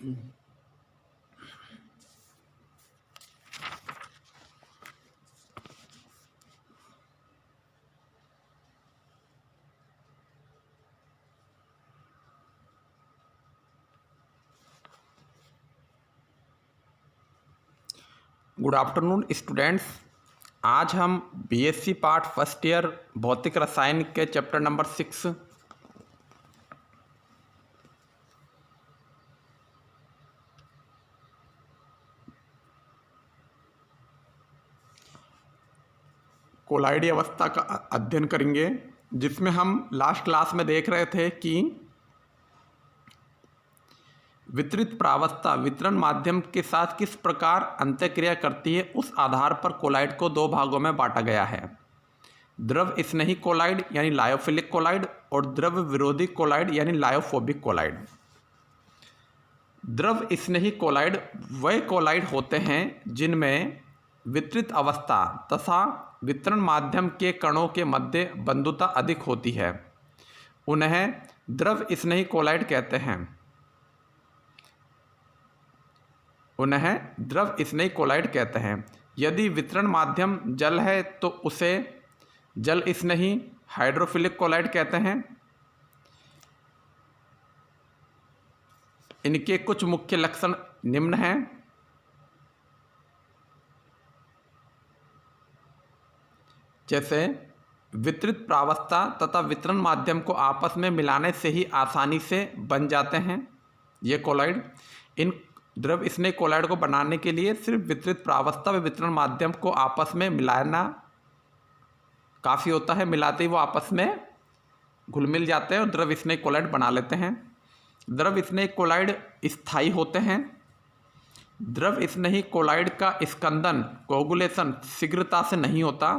Good afternoon students. आज हम BSc part first year भौतिक रसायन के चैप्टर नंबर 6 कोलाइडी अवस्था का अध्ययन करेंगे, जिसमें हम लास्ट क्लास में देख रहे थे कि वितरित प्रावस्था वितरण माध्यम के साथ किस प्रकार अंतःक्रिया करती है, उस आधार पर कोलाइड को दो भागों में बांटा गया है। द्रव स्नेही कोलाइड यानी लायोफिलिक कोलाइड और द्रव विरोधी कोलाइड यानी लायोफोबिक कोलाइड। द्रव स्नेही कोलाइड वह कोलाइड होते हैं जिनमें वितरित अवस्था तथा वितरण माध्यम के कणों के मध्य बंधुता अधिक होती है। उन्हें द्रव स्नेही कोलाइड कहते हैं। यदि वितरण माध्यम जल है तो उसे जल स्नेही हाइड्रोफिलिक कोलाइड कहते हैं। इनके कुछ मुख्य लक्षण निम्न हैं। जैसे वितरित प्रावस्था तथा वितरण माध्यम को आपस में मिलाने से ही आसानी से बन जाते हैं ये कोलाइड। इन द्रव स्नेही कोलाइड को बनाने के लिए सिर्फ वितरित प्रावस्था व वितरण माध्यम को आपस में मिलाना काफ़ी होता है। मिलाते ही वो आपस में घुल मिल जाते हैं और द्रव स्नेही कोलाइड बना लेते हैं। द्रव स्नेही कोलाइड स्थायी होते हैं। द्रव स्नेही कोलाइड का स्कंदन कोगुलेशन शीघ्रता से नहीं होता।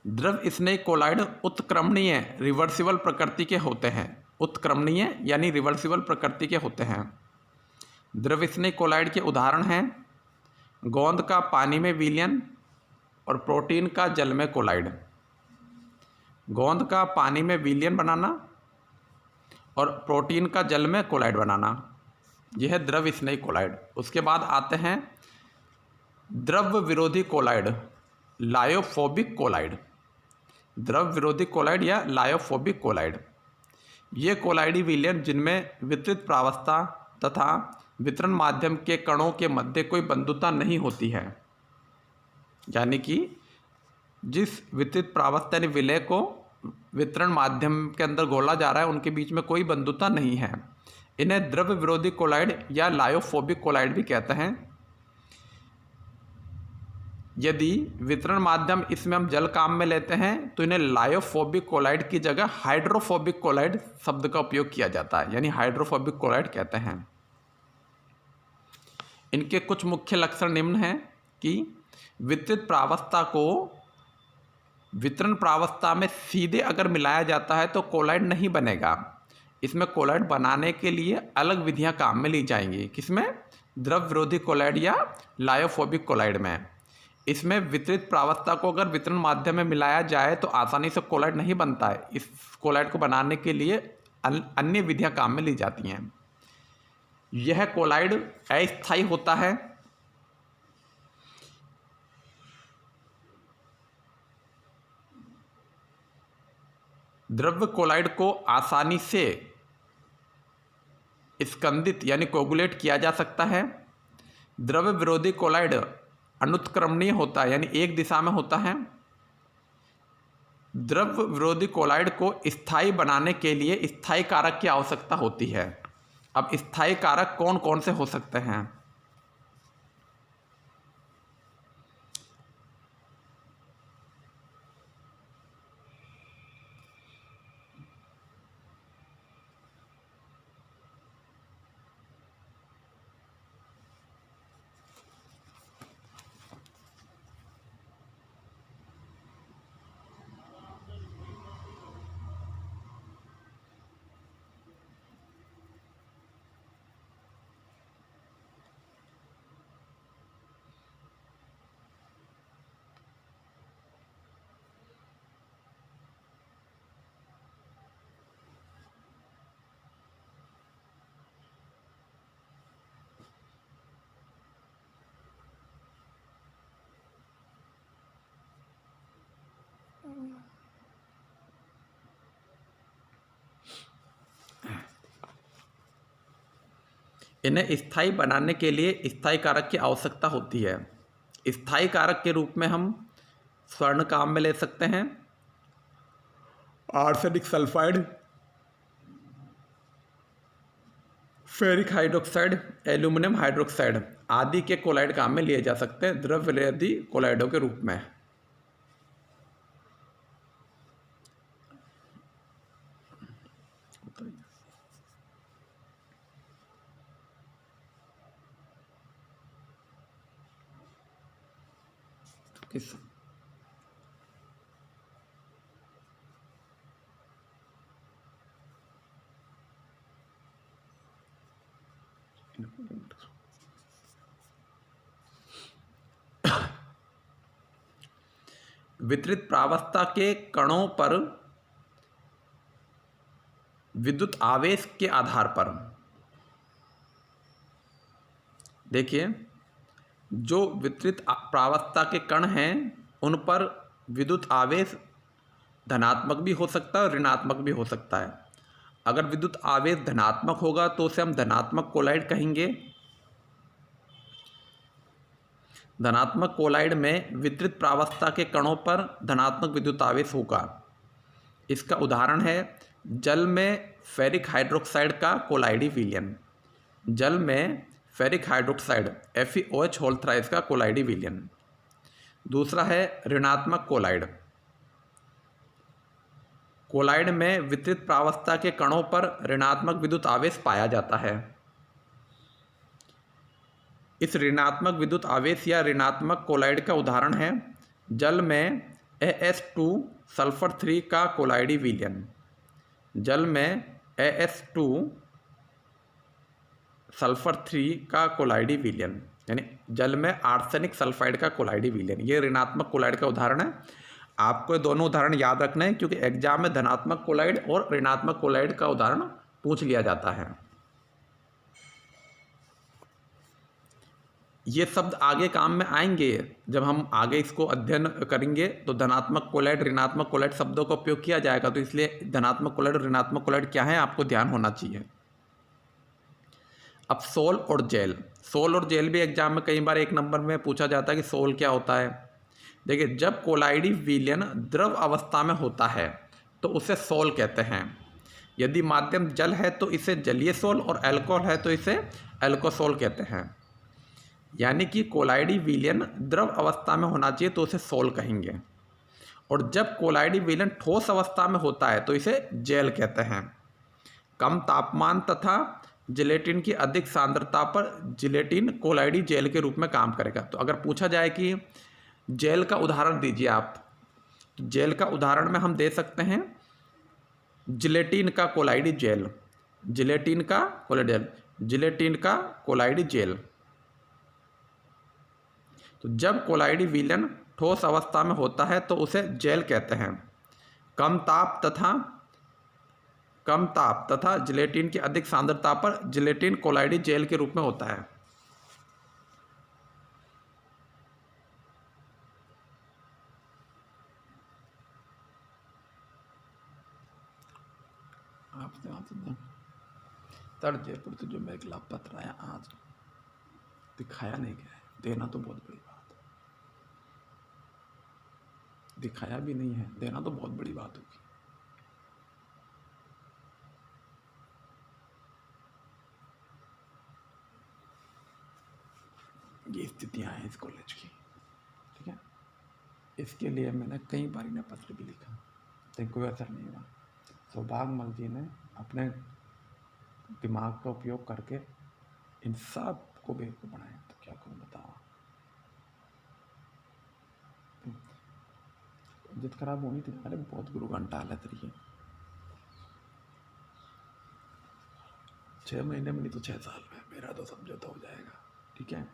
द्रव स्नेही कोलाइड उत्क्रमणीय रिवर्सिबल प्रकृति के होते हैं। उत्क्रमणीय यानी रिवर्सिबल प्रकृति के होते हैं। द्रव स्नेही कोलाइड के उदाहरण हैं गोंद का पानी में विलयन और प्रोटीन का जल में कोलाइड। गोंद का पानी में विलयन बनाना और प्रोटीन का जल में कोलाइड बनाना, यह है द्रव स्नेही कोलाइड। उसके बाद आते हैं द्रव विरोधी कोलाइड लायोफोबिक कोलाइड। द्रव विरोधी कोलाइड या लायोफोबिक कोलाइड ये कोलाइडी विलयन जिनमें वितरित प्रावस्था तथा वितरण माध्यम के कणों के मध्य कोई बंधुता नहीं होती है। यानी कि जिस वितरित प्रावस्था यानी विलय को वितरण माध्यम के अंदर घोला जा रहा है उनके बीच में कोई बंधुता नहीं है। इन्हें द्रव विरोधी कोलाइड या लायोफोबिक कोलाइड भी कहते हैं। यदि वितरण माध्यम इसमें हम जल काम में लेते हैं तो इन्हें लायोफोबिक कोलाइड की जगह हाइड्रोफोबिक कोलाइड शब्द का उपयोग किया जाता है, यानी हाइड्रोफोबिक कोलाइड कहते हैं। इनके कुछ मुख्य लक्षण निम्न हैं कि वितरित प्रावस्था को वितरण प्रावस्था में सीधे अगर मिलाया जाता है तो कोलाइड नहीं बनेगा। इसमें कोलाइड बनाने के लिए अलग विधियां काम में ली जाएंगी। किसमें? द्रव विरोधी कोलाइड या लायोफोबिक कोलाइड में। इसमें वितरित प्रावस्था को अगर वितरण माध्यम में मिलाया जाए तो आसानी से कोलाइड नहीं बनता है। इस कोलाइड को बनाने के लिए अन्य विधियां काम में ली जाती हैं। यह कोलाइड अस्थायी होता है। द्रव्य कोलाइड को आसानी से स्कंदित यानी कोगुलेट किया जा सकता है। द्रव्य विरोधी कोलाइड अनुत्क्रमणीय होता है, यानी एक दिशा में होता है। द्रव्य विरोधी कोलाइड को स्थायी बनाने के लिए स्थायी कारक की आवश्यकता होती है। अब स्थायी कारक कौन कौन से हो सकते हैं? इन्हें स्थायी बनाने के लिए स्थायी कारक की आवश्यकता होती है। स्थायी कारक के रूप में हम स्वर्ण काम में ले सकते हैं, arsenic sulphide, ferric hydroxide, aluminium hydroxide आदि के कोलाइड काम में लिए जा सकते हैं द्रव विरोधी कोलाइडों के रूप में। किस वितरित प्रावस्था के कणों पर विद्युत आवेश के आधार पर, देखिए जो वितरित प्रावस्था के कण हैं उन पर विद्युत आवेश धनात्मक भी हो सकता है और ऋणात्मक भी हो सकता है। अगर विद्युत आवेश धनात्मक होगा तो उसे हम धनात्मक कोलाइड कहेंगे। धनात्मक कोलाइड में वितरित प्रावस्था के कणों पर धनात्मक विद्युत आवेश होगा। इसका उदाहरण है जल में फेरिक हाइड्रोक्साइड का कोलाइडी विलयन। जल में ferric hydroxide FeOH whole thrice का कोलाइडी विलयन। दूसरा है ऋणात्मक कोलाइड। कोलाइड में वितरित प्रावस्था के कणों पर ऋणात्मक विद्युत आवेश पाया जाता है। इस ऋणात्मक विद्युत आवेश या ऋणात्मक कोलाइड का उदाहरण है जल में AS2 सल्फर 3 का कोलाइडी विलयन। जल में AS2 सल्फर 3 का कोलाइडी विलयन, यानी जल में आर्सेनिक सल्फाइड का कोलाइडी विलयन, ये ऋणात्मक कोलाइड का उदाहरण है। आपको दोनों उदाहरण याद रखना है क्योंकि एग्जाम में धनात्मक कोलाइड और ऋणात्मक कोलाइड का उदाहरण पूछ लिया जाता है। ये शब्द आगे काम में आएंगे जब हम आगे इसको अध्ययन करेंगे तो धनात्मक कोलाइड ऋणात्मक कोलाइड शब्दों का उपयोग किया जाएगा। तो इसलिए धनात्मक कोलाइड और ऋणात्मक कोलाइड क्या है आपको ध्यान होना चाहिए। अब सोल और जेल, सोल और जेल भी एग्जाम में कई बार एक नंबर में पूछा जाता है कि सोल क्या होता है। देखिए जब कोलाइडी विलयन द्रव अवस्था में होता है तो उसे सोल कहते हैं। यदि माध्यम जल है तो इसे जलीय सोल और अल्कोहल है तो इसे अल्कोसोल कहते हैं। यानी कि कोलाइडी विलयन द्रव अवस्था में होना चाहिए तो उसे सोल कहेंगे, और जब कोलाइडी विलयन ठोस अवस्था में होता है तो इसे जेल कहते हैं। कम तापमान तथा जिलेटिन की अधिक सांद्रता पर जिलेटिन कोलाइडी जेल के रूप में काम करेगा। तो अगर पूछा जाए कि जेल का उदाहरण दीजिए आप, तो जेल का उदाहरण में हम दे सकते हैं जिलेटिन का कोलाइडी जेल, जिलेटिन का कोलाइडी जेल, जिलेटिन का कोलाइडी जेल। तो जब कोलाइडी विलयन ठोस अवस्था में होता है तो उसे जेल कहते हैं। कम ताप तथा जिलेटिन की अधिक सांद्रता पर जिलेटिन कोलाइडी जेल के रूप में होता है। सर जयपुर से जो मेरे लापता आया आज दिखाया नहीं गया है, देना तो बहुत बड़ी बात है। दिखाया भी नहीं है, देना तो बहुत बड़ी बात होगी। ये स्थितियां हैं इस कॉलेज की, ठीक है। इसके लिए मैंने कई बार इन्हें पत्र भी लिखा, लेकिन कोई असर नहीं हुआ। सौभाग्यमल जी ने अपने दिमाग का उपयोग करके इन सब को बेवकूफ़ बनाया। तो क्या करूँ बताओ, इज्जत खराब होनी थी। अरे बहुत गुरु घंटा हालत रही है, 6 महीने में नहीं तो 6 साल में मेरा तो समझौता हो जाएगा, ठीक है।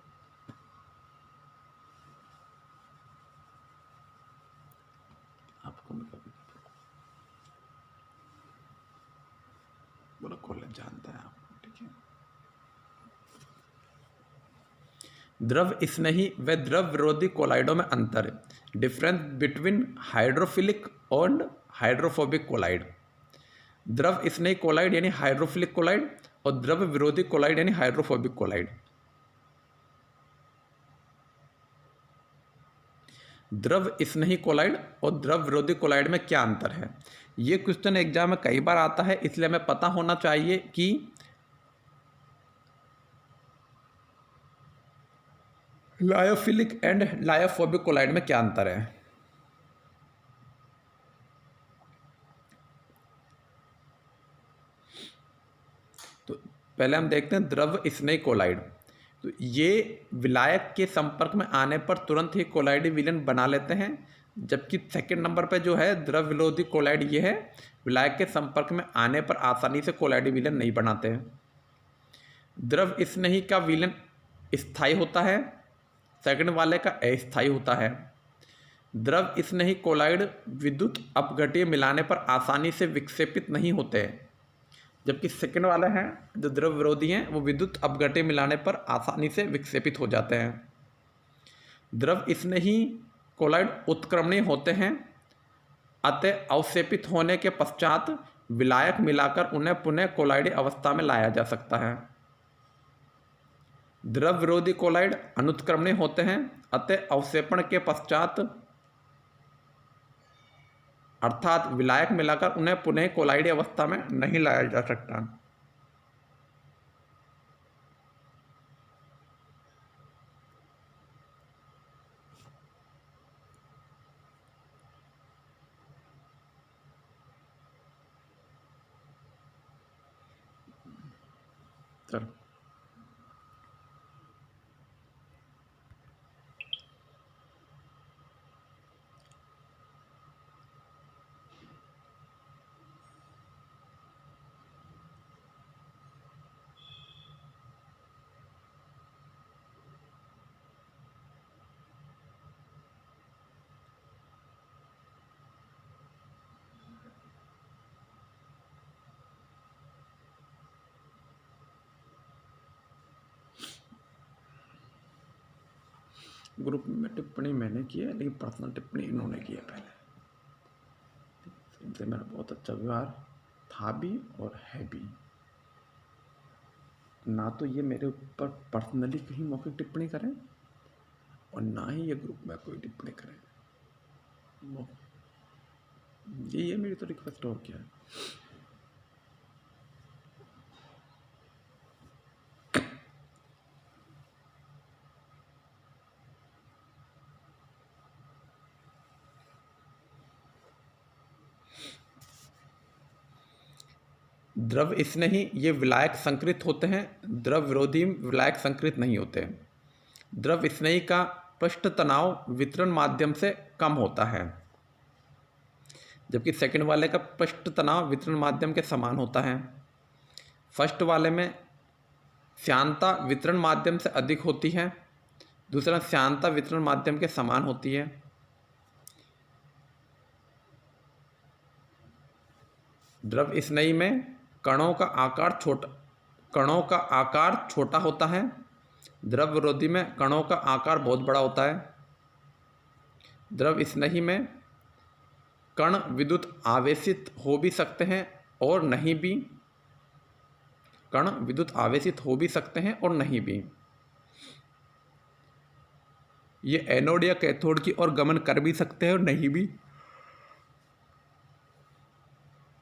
आपको मैं कभी बोला कॉलेज जानता है आपको, ठीक है। द्रव स्नेही व द्रव विरोधी कोलाइडों में अंतर, डिफरेंस बिटवीन हाइड्रोफिलिक और हाइड्रोफोबिक कोलाइड। द्रव स्नेही कोलाइड यानी हाइड्रोफिलिक कोलाइड और द्रव विरोधी कोलाइड यानी हाइड्रोफोबिक कोलाइड। द्रव स्नेही कोलाइड और द्रव विरोधी कोलाइड में क्या अंतर है? ये क्वेश्चन एग्जाम में कई बार आता है, इसलिए हमें पता होना चाहिए कि लायोफिलिक एंड लायोफोबिक कोलाइड में क्या अंतर है। तो पहले हम देखते हैं द्रव स्नेही कोलाइड। तो ये विलायक के संपर्क में आने पर तुरंत ही कोलाइडी विलयन बना लेते हैं, जबकि सेकंड नंबर पे जो है द्रव विरोधी कोलाइड ये है, विलायक के संपर्क में आने पर आसानी से कोलाइडी विलयन नहीं बनाते हैं। द्रव स्नेही का विलयन स्थायी होता है, सेकंड वाले का अस्थायी होता है। द्रव स्नेही कोलाइड विद्युत अपघट्य मिलाने पर आसानी से विक्षेपित नहीं होते हैं, जबकि सेकंड वाले हैं जो द्रव विरोधी हैं वो विद्युत अपघट्य मिलाने पर आसानी से विक्षेपित हो जाते हैं। द्रव स्नेही कोलाइड उत्क्रमणीय होते हैं, अतः अवक्षेपित होने के पश्चात विलायक मिलाकर उन्हें पुनः कोलाइडी अवस्था में लाया जा सकता है। द्रव विरोधी कोलाइड अनुत्क्रमणीय होते हैं, अतः अवक्षेपण के पश्चात अर्थात विलायक मिलाकर उन्हें पुनः कोलाइडी अवस्था में नहीं लाया जा सकता। चलो ग्रुप में टिप्पणी मैंने की है, लेकिन पर्सनल टिप्पणी इन्होंने की है पहले। इनसे मेरा बहुत अच्छा व्यवहार था भी और है भी। ना तो ये मेरे ऊपर पर्सनली कहीं मौखिक टिप्पणी करें और ना ही ये ग्रुप में कोई टिप्पणी करें। ये मेरी तो रिक्वेस्ट और क्या है। द्रव स्नेही ये विलायक संकृत होते हैं, द्रव विरोधी विलायक संकृत नहीं होते हैं। द्रव स्नेही का पृष्ठ तनाव वितरण माध्यम से कम होता है, जबकि सेकंड वाले का पृष्ठ तनाव वितरण माध्यम के समान होता है। फर्स्ट वाले में श्यानता वितरण माध्यम से अधिक होती है, दूसरा श्यानता वितरण माध्यम के समान होती है। द्रव स्नेही में कणों का आकार छोटा होता है, द्रव विरोधी में कणों का आकार बहुत बड़ा होता है। द्रव स्नेही में कण विद्युत आवेशित हो भी सकते हैं और नहीं भी, कण विद्युत आवेशित हो भी सकते हैं और नहीं भी। ये एनोड या कैथोड की ओर गमन कर भी सकते हैं और नहीं भी,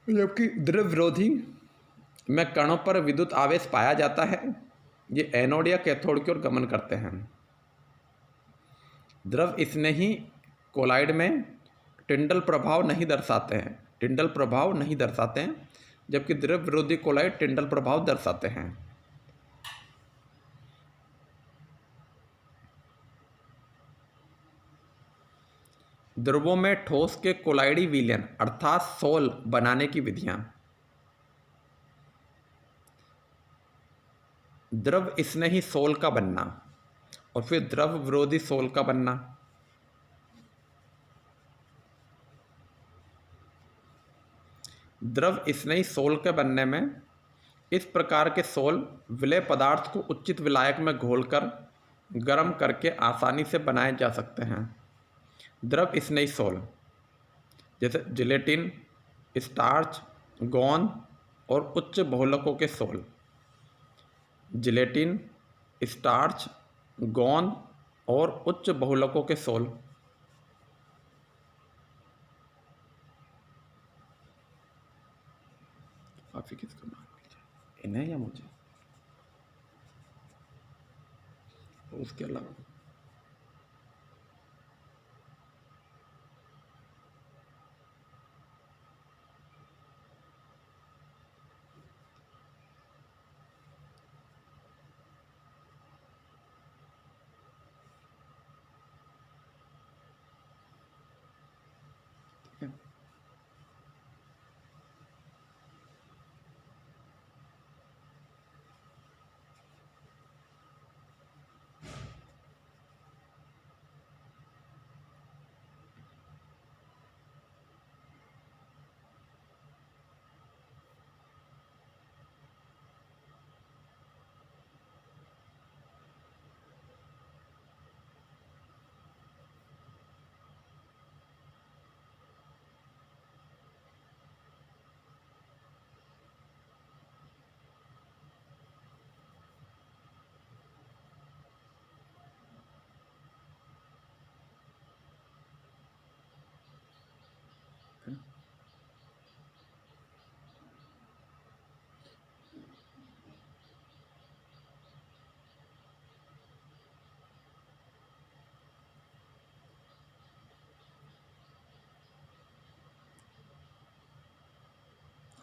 जबकि द्रव विरोधी में कणों पर विद्युत आवेश पाया जाता है, ये एनोड या कैथोड की ओर गमन करते हैं। द्रव स्नेही कोलाइड में टिंडल प्रभाव नहीं दर्शाते हैं, जबकि द्रव विरोधी कोलाइड टिंडल प्रभाव दर्शाते हैं। द्रवों में ठोस के कोलाइडी विलयन अर्थात सोल बनाने की विधियां। द्रव स्नेही सोल का बनना और फिर द्रव विरोधी सोल का बनना। द्रव स्नेही सोल के बनने में इस प्रकार के सोल विलय पदार्थ को उचित विलायक में घोलकर गर्म करके आसानी से बनाए जा सकते हैं। द्रव स्नेही सोल जैसे जिलेटिन, स्टार्च, गोंद और उच्च बहुलकों के सोल। जिलेटिन, स्टार्च, गोंद और उच्च बहुलकों के सोल। आप ही किसको मार लीजिए, इन्हें या मुझे? उसके अलावा ठीक है।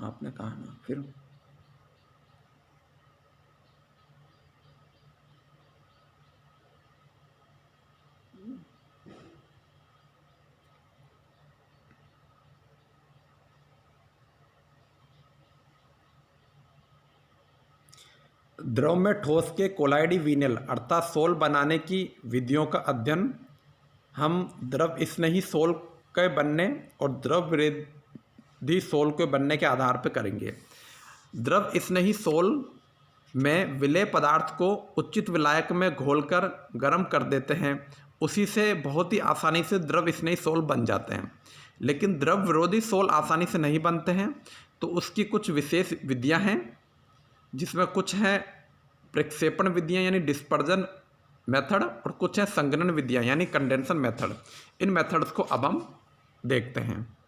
आपने कहा ना फिर। द्रव में ठोस के कोलाइडी विनेल अर्थात सोल बनाने की विधियों का अध्ययन हम द्रव स्नेही सोल के बनने और द्रव विरोधी सोल के बनने के आधार पर करेंगे। द्रव स्नेही सोल में विलेय पदार्थ को उचित विलायक में घोलकर गर्म कर देते हैं, उसी से बहुत ही आसानी से द्रव स्नेही सोल बन जाते हैं। लेकिन द्रव विरोधी सोल आसानी से नहीं बनते हैं, तो उसकी कुछ विशेष विधियां हैं, जिसमें कुछ हैं प्रक्षेपण विधियां यानी डिस्पर्जन मेथड, और कुछ हैं संघनन विधियां यानी कंडेंसन मेथड। इन मेथड्स को अब हम देखते हैं।